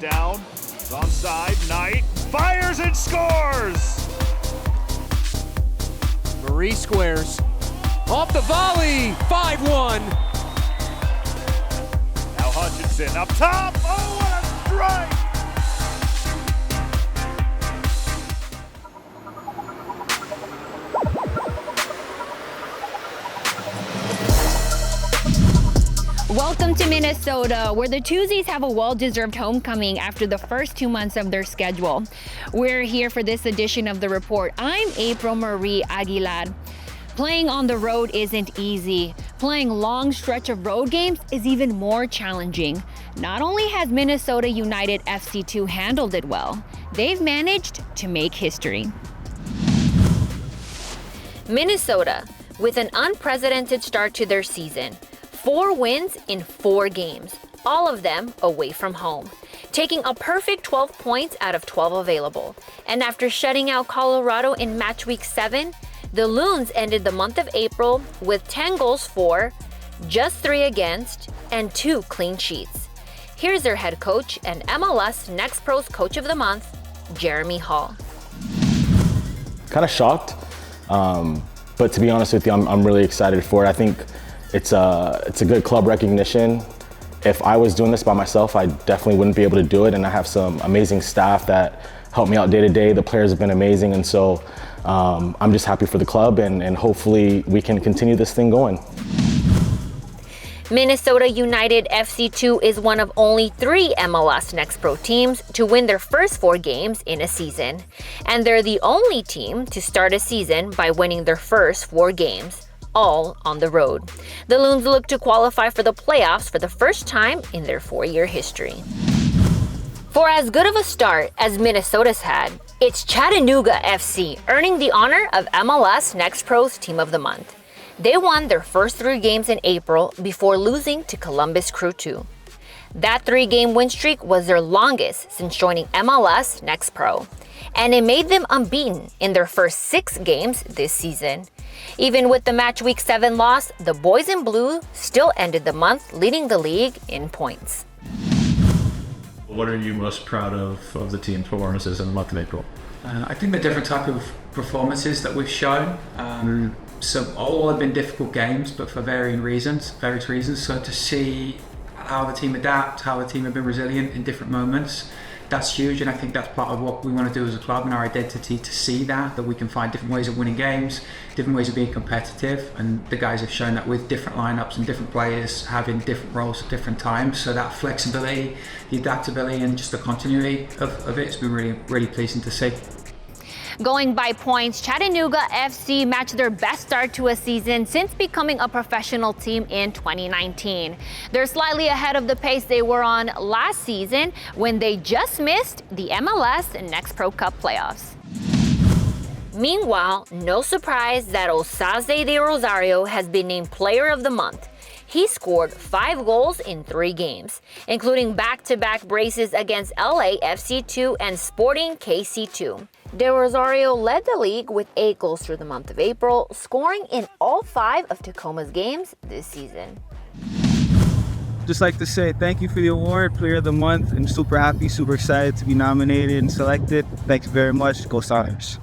down. It's onside. Knight fires and scores! Marie squares. Off the volley. 5-1. Now Hutchinson up top. Oh, what a strike! Welcome to Minnesota, where the Tuesdays have a well-deserved homecoming after the first 2 months of their schedule. We're here for this edition of The Report. I'm April Marie Aguilar. Playing on the road isn't easy. Playing long stretch of road games is even more challenging. Not only has Minnesota United FC2 handled it well, they've managed to make history. Minnesota, with an unprecedented start to their season. 4 wins in 4 games, all of them away from home, taking a perfect 12 points out of 12 available. And after shutting out Colorado in match week 7, the Loons ended the month of April with 10 goals for, just 3 against, and 2 clean sheets. Here's their head coach and MLS Next Pro's Coach of the Month, Jeremy Hall. Kind of shocked, but to be honest with you, I'm really excited for it. I think it's a good club recognition. If I was doing this by myself, I definitely wouldn't be able to do it, and I have some amazing staff that help me out day to day. The players have been amazing, and so I'm just happy for the club, and hopefully we can continue this thing going. Minnesota United FC2 is one of only 3 MLS Next Pro teams to win their first 4 games in a season, and they're the only team to start a season by winning their first 4 games, all on the road. The Loons look to qualify for the playoffs for the first time in their 4-year history. For as good of a start as Minnesota's had, it's Chattanooga FC earning the honor of MLS Next Pro's Team of the Month. They won their first 3 games in April before losing to Columbus Crew 2. That 3-game win streak was their longest since joining MLS Next Pro, and it made them unbeaten in their first 6 games this season. Even with the match week 7 loss, the Boys in Blue still ended the month leading the league in points. What are you most proud of the team's performances in the month of April? I think the different type of performances that we've shown. So all have been difficult games, but for various reasons. So to see how the team adapt, how the team have been resilient in different moments, that's huge, and I think that's part of what we want to do as a club and our identity, to see that we can find different ways of winning games, different ways of being competitive, and the guys have shown that with different lineups and different players having different roles at different times. So that flexibility, the adaptability, and just the continuity of it has been really, really pleasing to see. Going by points, Chattanooga FC matched their best start to a season since becoming a professional team in 2019. They're slightly ahead of the pace they were on last season when they just missed the MLS Next Pro Cup playoffs. Meanwhile, no surprise that Osaze de Rosario has been named Player of the Month. He scored 5 goals in 3 games, including back-to-back braces against LA FC2 and Sporting KC2. De Rosario led the league with 8 goals through the month of April, scoring in all 5 of Tacoma's games this season. Just like to say thank you for the award, Player of the Month, and super happy, super excited to be nominated and selected. Thanks very much. Go Sounders.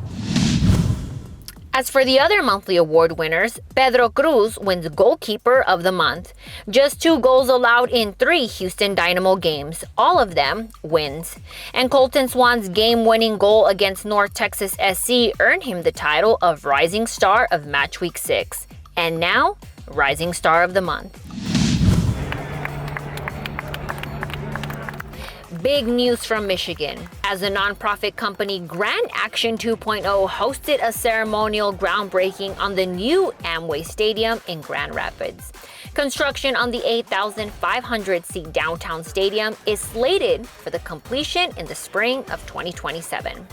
As for the other monthly award winners, Pedro Cruz wins Goalkeeper of the Month. Just 2 goals allowed in 3 Houston Dynamo games, all of them wins. And Colton Swan's game-winning goal against North Texas SC earned him the title of Rising Star of Match Week 6. And now, Rising Star of the Month. Big news from Michigan, as the nonprofit company Grand Action 2.0 hosted a ceremonial groundbreaking on the new Amway Stadium in Grand Rapids. Construction on the 8,500-seat downtown stadium is slated for the completion in the spring of 2027.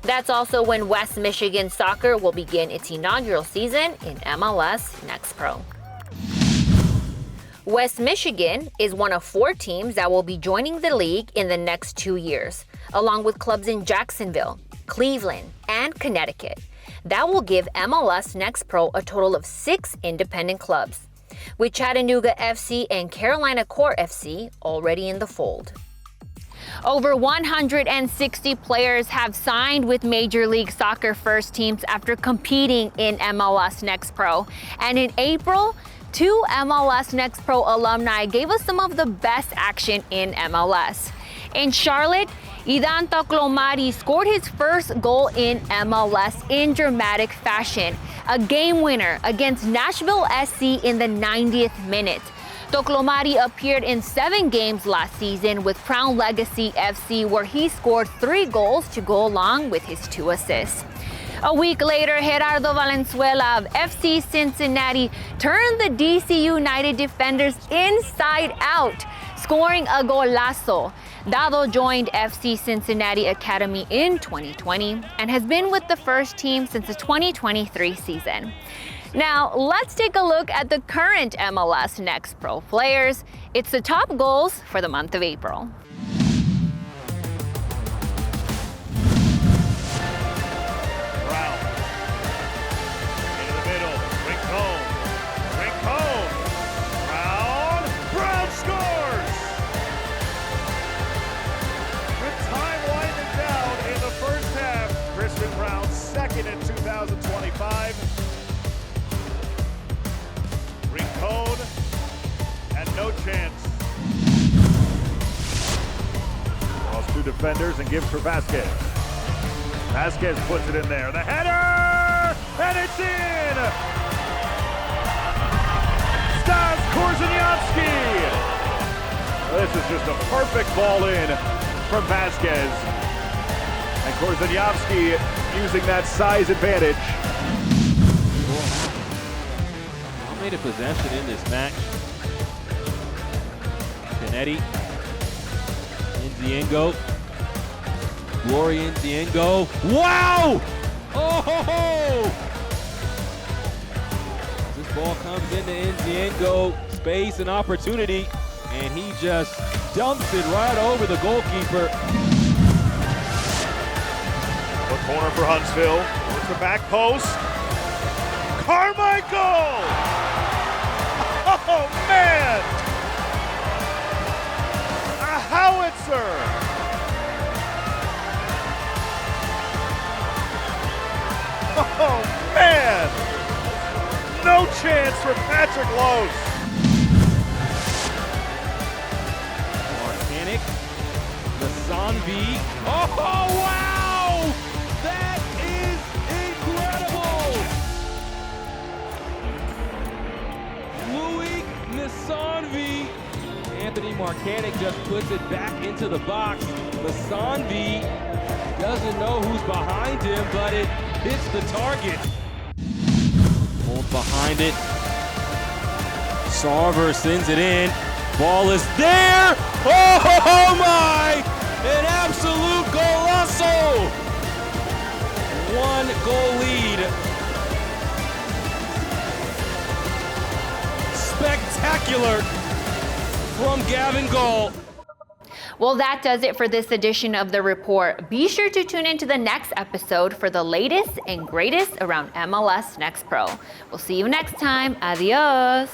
That's also when West Michigan Soccer will begin its inaugural season in MLS Next Pro. West Michigan is one of 4 teams that will be joining the league in the next 2 years, along with clubs in Jacksonville, Cleveland, and Connecticut. That will give MLS Next Pro a total of 6 independent clubs, with Chattanooga FC and Carolina Core FC already in the fold. Over 160 players have signed with Major League Soccer first teams after competing in MLS Next Pro. And in April, 2 MLS Next Pro alumni gave us some of the best action in MLS. In Charlotte, Idan Toclomari scored his first goal in MLS in dramatic fashion, a game winner against Nashville SC in the 90th minute. Toclomari appeared in 7 games last season with Crown Legacy FC, where he scored 3 goals to go along with his 2 assists. A week later, Gerardo Valenzuela of FC Cincinnati turned the DC United defenders inside out, scoring a golazo. Dado joined FC Cincinnati Academy in 2020 and has been with the first team since the 2023 season. Now, let's take a look at the current MLS Next Pro players. It's the top goals for the month of April. Brown. Into the middle. Rincon. Rincon. Brown. Brown scores! With time winding down in the first half, Christian Brown second in 2025. Rincon, and no chance. Cross 2 defenders and gives for Vasquez. Vasquez puts it in there. The header, and it's in! Stas Korzeniowski! This is just a perfect ball in from Vasquez. And Korzeniowski using that size advantage. A possession in this match. Canetti, Nziengo, Glory Nziengo. Wow! Oh ho ho! This ball comes into Nziengo, space and opportunity, and he just dumps it right over the goalkeeper. The corner for Huntsville. Towards the back post. Carmichael! Oh man! A howitzer! Oh man! No chance for Patrick Lose. Marcanic, Lasanvi. Oh wow! That is incredible! Louis Lasanvi. Anthony Marcanic just puts it back into the box. Lasanvi doesn't know who's behind him, but it hits the target. Pulled behind it. Sarver sends it in. Ball is there. Oh my! An absolute golazo! 1 goal lead. Spectacular from Gavin Gall. Well, that does it for this edition of The Report. Be sure to tune into the next episode for the latest and greatest around MLS Next Pro. We'll see you next time. Adios.